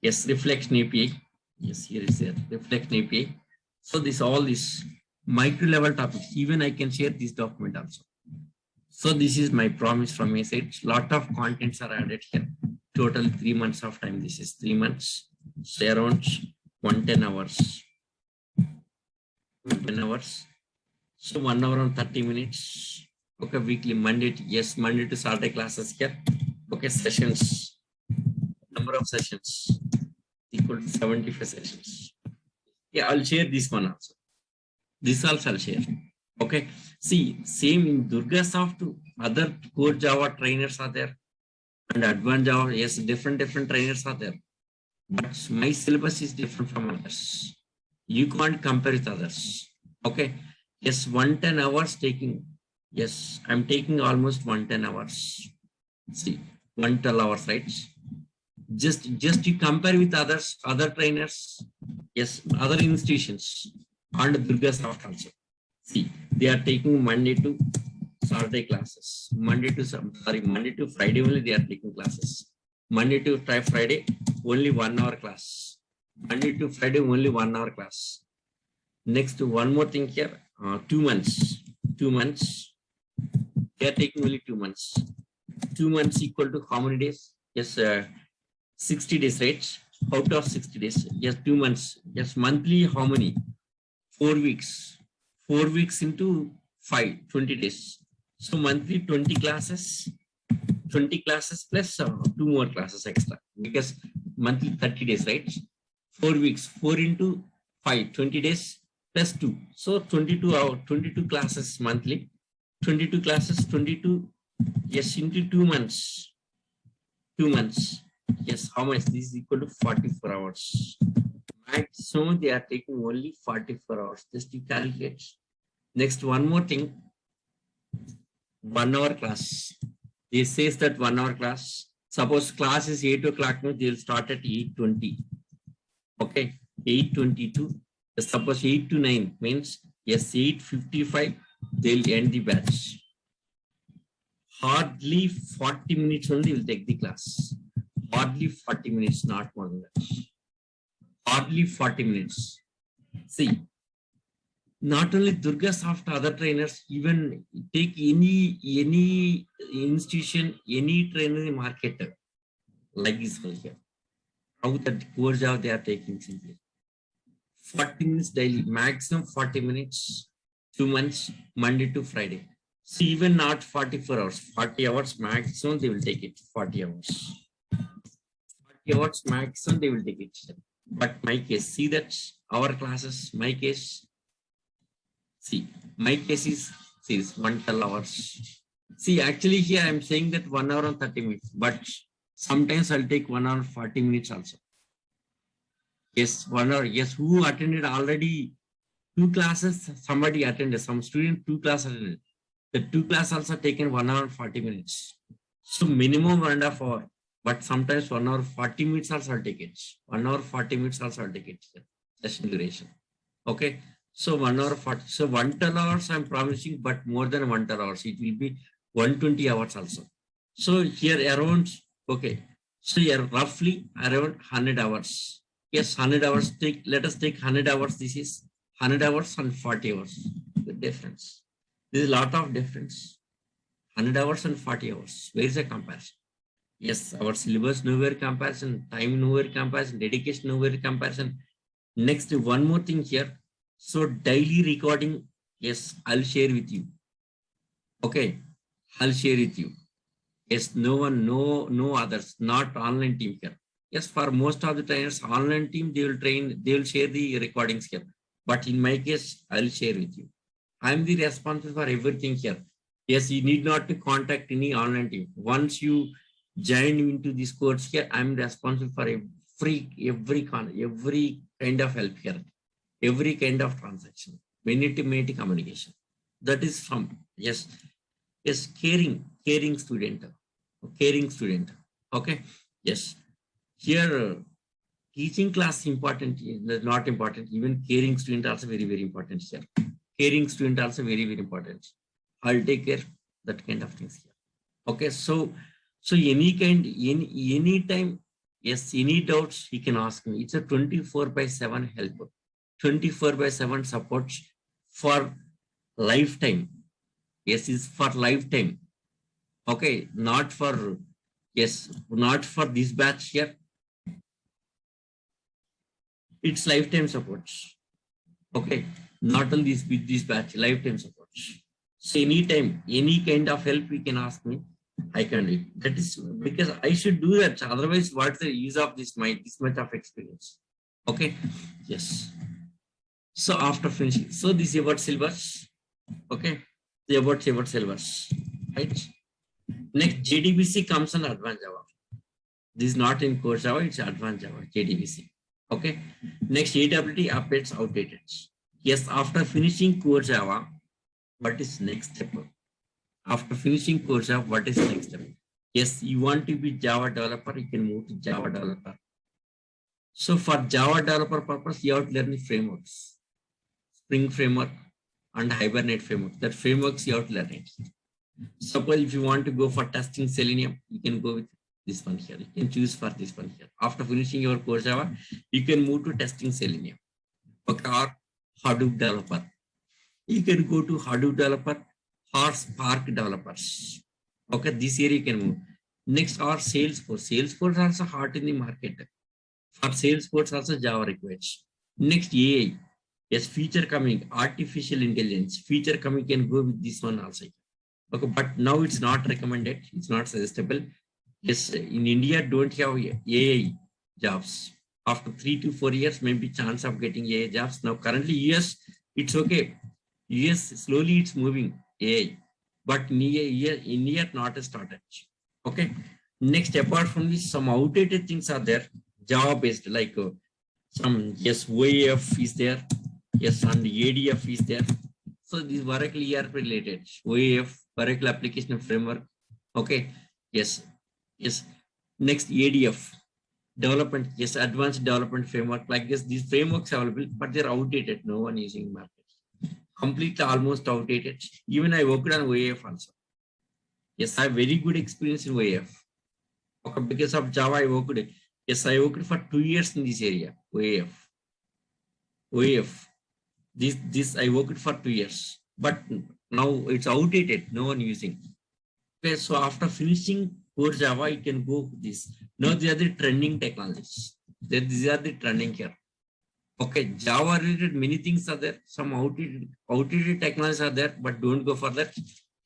yes, reflection API. Yes, here is a reflection API. So this all this micro level topics. Even I can share this document also. So this is my promise from my side. Lot of contents are added here. Total 3 months of time. This is 3 months. So around 110 hours. 10 hours. So 1 hour and 30 minutes. Okay, weekly, Monday to Saturday classes here. Okay, sessions. Number of sessions equal to 75 sessions. Yeah, I'll share this one also. This also I'll share. Okay. See, same in DurgaSoft, other core Java trainers are there. And advanced Java, yes, different trainers are there. But my syllabus is different from others. You can't compare with others. Okay. Yes, 110 hours taking. Yes, I'm taking almost 110 hours. See, 112 hours, right? Just you compare with other trainers. Yes, other institutions and DurgaSoft also. See, they are taking Monday to Saturday classes. Monday to Friday only they are taking classes. Monday to Friday only 1 hour class. Monday to Friday only 1 hour class. Next, one more thing here. 2 months. They are taking only 2 months. 2 months equal to how many days? Yes, 60 days, right? Out of 60 days, yes, 2 months. Yes, monthly, how many? 4 weeks. 4 weeks into 5, 20 days. So monthly 20 classes plus 2 more classes extra, because monthly 30 days, right? 4 weeks, 4 into 5, 20 days plus 2. So 22 classes monthly, 22 classes, 22, yes, into 2 months. 2 months. Yes, how much? This is equal to 44 hours. Maximum they are taking only 44 hours. Just to calculate. Next, one more thing. 1 hour class. This says that 1 hour class. Suppose class is 8 o'clock, no, they'll start at 8:20. Okay, 8:22. Suppose 8 to 9 means, yes, 8:55, they'll end the batch. Hardly 40 minutes only will take the class. Hardly 40 minutes, not more than that. Hardly 40 minutes. See, not only Durgasoft, other trainers, even take any institution, any trainer in the market, like this one here. How that core job they are taking simply. 40 minutes daily, maximum 40 minutes, 2 months, Monday to Friday. So even not 44 hours, 40 hours maximum they will take it, 40 hours. 40 hours maximum they will take it. But my case, see that our classes, my case, see, my case is 112 hours. See, actually here I'm saying that 1 hour and 30 minutes, but sometimes I'll take 1 hour and 40 minutes also. Yes, 1 hour. Yes, who attended already 2 classes? Somebody attended, some student 2 classes attended. The 2 class also taken 1 hour and 40 minutes. So minimum 1.5 hours. But sometimes 1 hour 40 minutes also I'll take it. 1 hour 40 minutes also I'll take it. Session duration. Okay. So 1 hour 40. So 112 hours I'm promising, but more than 112 hours. It will be 120 hours also. So here around, okay. So here roughly around 100 hours. Yes, 100 hours. Let us take 100 hours. This is 100 hours and 40 hours. The difference. There is a lot of difference. 100 hours and 40 hours. Where is the comparison? Yes, our syllabus nowhere comparison, time nowhere comparison, dedication nowhere comparison. Next, one more thing here. So daily recording, yes, I'll share with you. Okay, I'll share with you. Yes, no one, no others, not online team here. Yes, for most of the trainers, online team, they will train, they will share the recordings here. But in my case, I'll share with you. I'm the responsible for everything here. Yes, you need not to contact any online team. Once you join into this course here, I'm responsible for every kind of help here, every kind of transaction, minute-to-minute communication. That is from, yes, caring student. Okay, yes. Here, teaching class important, not important. Even caring student also very, very important here. Caring student also very, very important. I'll take care that kind of things here. Okay, so any kind, any time, yes, any doubts he can ask me. It's a 24/7 help, 24/7 support for lifetime. Yes, it's for lifetime. Okay, not for, yes, not for this batch here. It's lifetime support. Okay, not only this batch, lifetime support. So anytime, any kind of help you can ask me, I can do it. That is because I should do that. Otherwise, what's the use of this much of experience? Okay, yes. So after finishing, so this is about syllabus. Okay, about syllabus, right? Next, JDBC comes on advanced Java. This is not in core Java, it's advanced Java, JDBC. Okay, next, AWT updates outdated. Yes, after finishing core Java, what is next step? After finishing core Java, what is next step? Yes, you want to be Java developer, you can move to Java developer. So for Java developer purpose, you have to learn the frameworks, Spring framework and Hibernate framework. That frameworks you have to learn it. Suppose if you want to go for testing Selenium, you can go with this one here. You can choose for this one here. After finishing your core Java, you can move to testing Selenium. Okay, or Hadoop developer. You can go to Hadoop developer or Spark developers. Okay, this area you can move. Next are Salesforce. Salesforce also hot in the market. For Salesforce also Java requires. Next AI. Yes, feature coming, artificial intelligence. Feature coming can go with this one also. Okay, but now it's not recommended. It's not suggestible. Yes, in India, don't have AI jobs. After 3 to 4 years, maybe chance of getting AI jobs. Now, currently, US, it's okay. US, slowly it's moving AI. But in India, not started. Okay. Next, apart from this, some outdated things are there. Java based, like some, yes, OAF is there. Yes, and ADF is there. So these Oracle ERP related. OAF, Oracle Application Framework. Okay. Yes. Yes. Next, ADF. Development. Yes, Advanced Development Framework. Like this, these frameworks are available, but they're outdated. No one using market. Completely almost outdated. Even I worked on OAF also. Yes, I have very good experience in OAF. Okay, because of Java, I worked. Yes, I worked for 2 years in this area. OAF. This I worked for 2 years, but now it's outdated. No one using. Okay, so after finishing core Java, you can go this. Now these are the trending technologies. These are the trending here. Okay, Java related many things are there. Some outdated technologies are there, but don't go for that.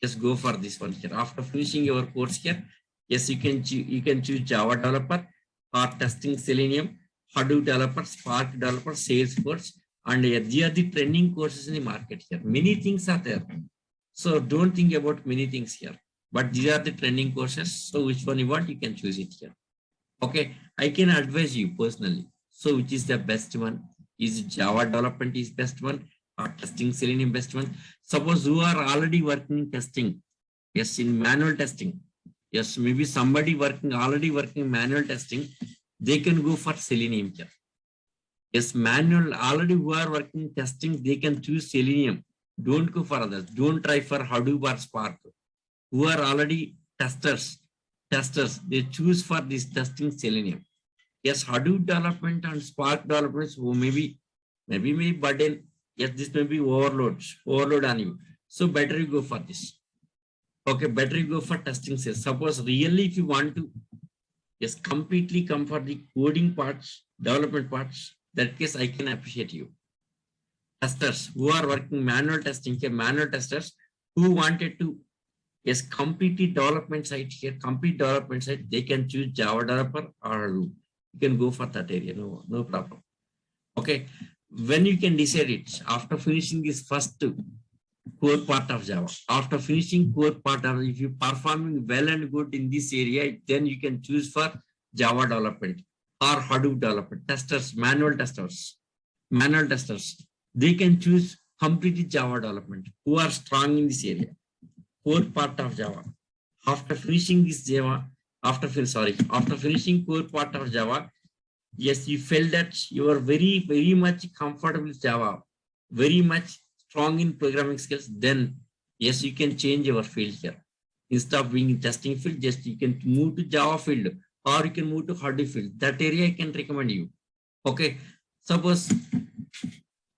Just go for this one here. After finishing your course here, yes, you can choose Java developer or testing Selenium, Hadoop developer, Spark developer, Salesforce, and these are the trending courses in the market here. Many things are there. So don't think about many things here. But these are the trending courses. So which one you want, you can choose it here. Okay, I can advise you personally. So which is the best one? Is Java development is best one or testing Selenium best one? Suppose you are already working in testing. Yes, in manual testing. Yes, maybe somebody already working manual testing. They can go for Selenium here. Yes, manual already who are working testing, they can choose Selenium. Don't go for others. Don't try for Hadoop or Spark. Who are already testers, they choose for this testing Selenium. Yes, Hadoop development and Spark developments, who maybe burden. Yes, this may be overload on you. So better you go for this. Okay, better you go for testing sales. Suppose really if you want to, yes, completely come for the coding parts, development parts, that case I can appreciate you. Testers who are working manual testing here, manual testers who wanted to, yes, completely development side here, complete development side, they can choose Java developer or Hadoop. You can go for that area, no problem. Okay, when you can decide it, after finishing this first core part of Java, after finishing core part of, if you performing well and good in this area, then you can choose for Java development or Hadoop development. Testers, manual testers, they can choose completely Java development who are strong in this area. Core part of Java. After finishing this Java, after finishing core part of Java, yes, you felt that you are very, very much comfortable with Java, very much strong in programming skills, then yes, you can change your field here. Instead of being in testing field, just you can move to Java field or you can move to Hadoop field. That area I can recommend you. Okay, suppose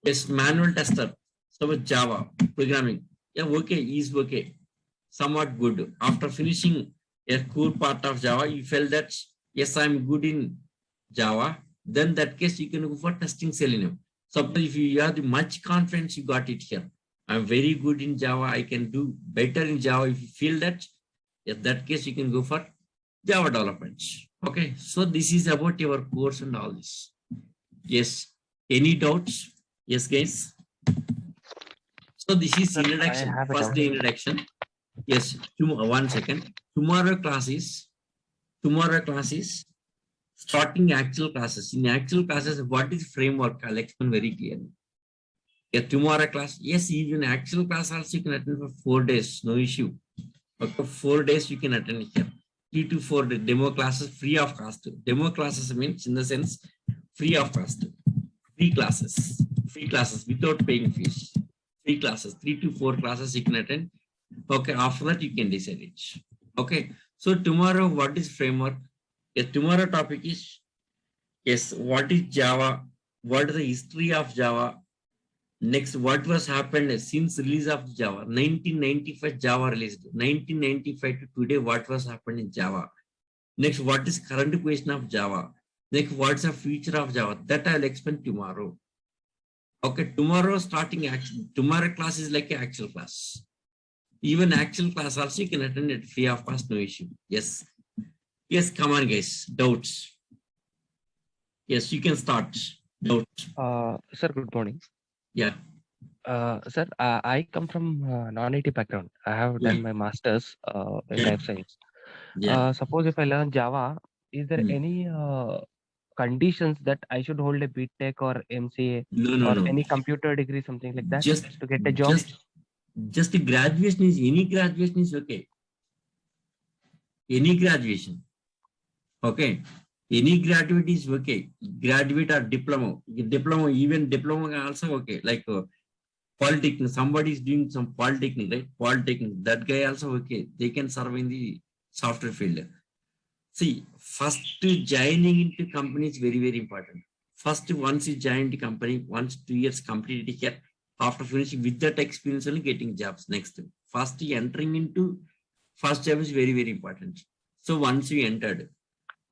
yes, manual tester, suppose Java programming, yeah, okay, is okay, somewhat good. After finishing a core part of Java, you felt that yes, I'm good in Java, then that case you can go for testing Selenium. Suppose if you have the much confidence, you got it here. I'm very good in Java, I can do better in Java. If you feel that, in that case you can go for Java development. Okay, so this is about your course and all this. Yes, any doubts? Yes, guys. So this is introduction, first day introduction. Yes, 1 second. Tomorrow class is starting actual classes. In actual classes, what is framework? I'll explain very clearly. Yeah, tomorrow class, yes, even actual class also you can attend for 4 days, no issue. Okay, 4 days you can attend here. 3 to 4 demo classes free of cost. Demo classes means in the sense free of cost. Free classes without paying fees. Free classes, 3 to 4 classes you can attend. Okay, after that you can decide it. Okay, so tomorrow what is framework? Yes, tomorrow topic is, yes, what is Java? What is the history of Java? Next, what was happened since release of Java? 1995 Java released. 1995 to today, what was happened in Java? Next, what is current question of Java? Next, what's the future of Java? That I'll explain tomorrow. Okay, tomorrow starting action. Tomorrow class is like an actual class. Even actual class also you can attend it free of cost, no issue. Yes. Yes, come on guys. Doubts. Yes, you can start. Doubts. Sir, good morning. Yeah. Sir, I come from non-IT background. I have Yeah. done my master's in Yeah. life science. Yeah. Suppose if I learn Java, is there any conditions that I should hold a BTech or MCA or No. any computer degree, something like that, Just to get a job? Just graduation is any graduation is okay. Any graduation. Okay. Any graduate is okay. Graduate or diploma. Diploma, even diploma also okay. Like polytechnic, somebody is doing some polytechnic, right? Polytechnic, that guy also okay. They can serve in the software field. See, first joining into company is very, very important. First, once you join the company, once 2 years completed here, after finishing with that experience, only getting jobs next. First, entering into first job is very, very important. So once you entered,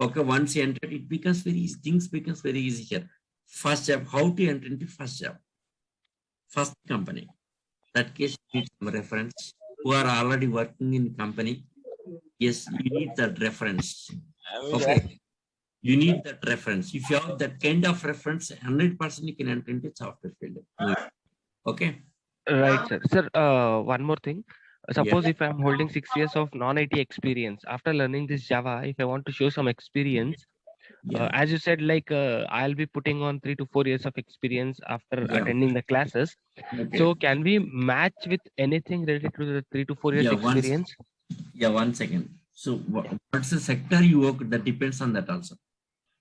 okay, once you entered, it becomes very easy. Things becomes very easy here. First job, how to enter into first job? First company. That case, you need some reference who are already working in company. Yes, you need that reference. Okay. You need that reference. If you have that kind of reference, 100% you can enter into software field. Okay. Right, sir. Sir, one more thing. Suppose if I'm holding 6 years of non-IT experience, after learning this Java, if I want to show some experience, as you said, like I'll be putting on 3 to 4 years of experience after attending the classes. Okay. So can we match with anything related to the 3 to 4 years experience? One second. So what's the sector you work? That depends on that also.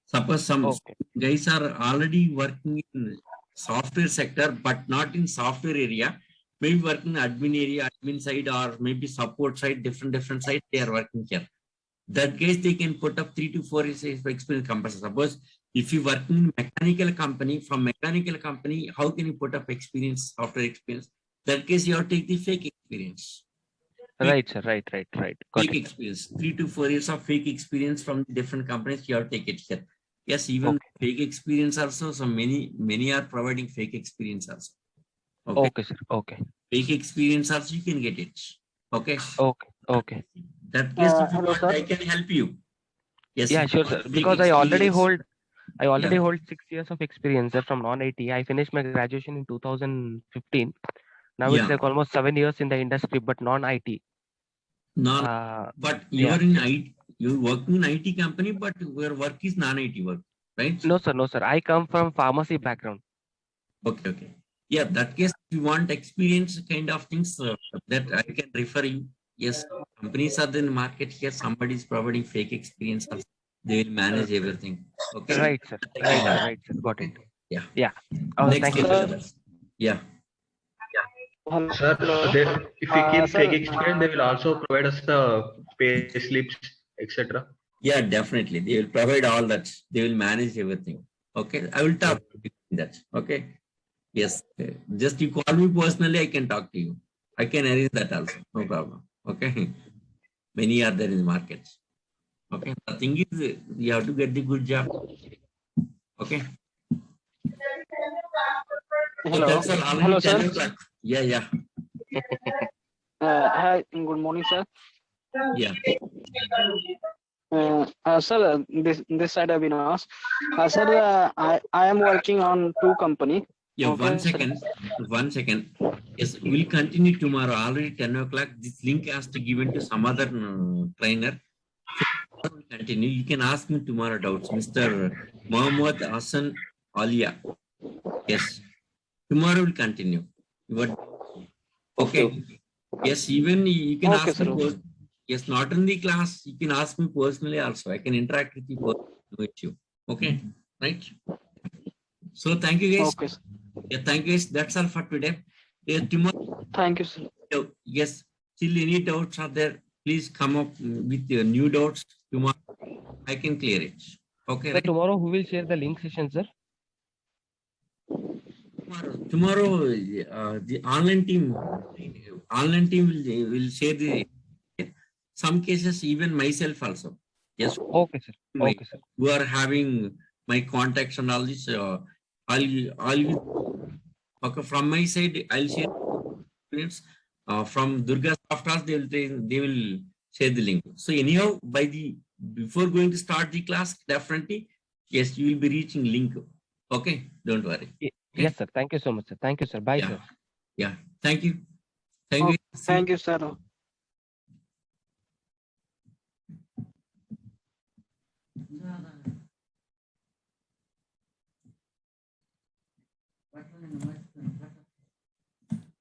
Suppose some guys are already working in software sector, but not in software area. Maybe working admin area, admin side, or maybe support side, different sides they are working here. That case they can put up 3 to 4 years of experience compulsory. Suppose if you work in mechanical company, from mechanical company, how can you put up experience, software experience? That case you have to take the fake experience. Right, sir. Right. Got fake experience. 3 to 4 years of fake experience from different companies, you have to take it here. Yes, even fake experience also. So many are providing fake experience also. Okay, sir. Okay. Fake experience also you can get it. Okay. Okay. That case, if you Hello, want, sir. I can help you. Yes. Yeah, sure, sir. Because I already hold 6 years of experience, sir, from non-IT. I finished my graduation in 2015. Now it's like almost 7 years in the industry, but non-IT. But you are in IT. You working in IT company, but your work is non-IT work, right? No, sir. I come from pharmacy background. Okay. Yeah, that case, if you want experience kind of things, that I can refer you. Yes, companies are in the market here. Somebody is providing fake experience. They will manage everything. Okay. Right, sir. Right, sir. Got it. Yeah. Oh, Next thank you, sir. Yeah. Sir, if we keep fake experience, they will also provide us the pay slips, etc. Yeah, definitely. They will provide all that. They will manage everything. Okay. I will talk to that. Okay. Yes. Just you call me personally, I can talk to you. I can arrange that also. No problem. Okay. Many are there in the market. Okay. The thing is, you have to get the good job. Okay. Hello. So Hello, sir. Yeah. Hi. Good morning, sir. Yeah. Sir, this side I've been asked. Sir, I am working on 2 company. Yeah, Okay, one second. Yes, we'll continue tomorrow. Already 10 o'clock. This link has to given to some other trainer. So we'll continue. You can ask me tomorrow doubts. Mr. Mohammad Hassan Alia. Yes. Tomorrow we'll continue. Okay. Yes, even you can ask me. Yes, not in the class. You can ask me personally also. I can interact with you personally. Okay. Right. So thank you guys. Okay, sir. Yeah, thank you guys. That's all for today. Tomorrow. Thank you, sir. Yes. Still any doubts are there? Please come up with your new doubts tomorrow. I can clear it. Okay. Sir, tomorrow who will share the link session, sir? Tomorrow, the online team will share the some cases, even myself also. Yes, Okay, sir. Okay, sir. who are having my contacts and all this. Okay, from my side, I'll share experience. From Durga Softhouse, they will share the link. So anyhow, before going to start the class, definitely, yes, you will be reaching link. Okay, don't worry. Yes, sir. Thank you so much, sir. Thank you, sir. Bye, Yeah. sir. Yeah, thank you. Thank Oh, you. thank you, sir. See you.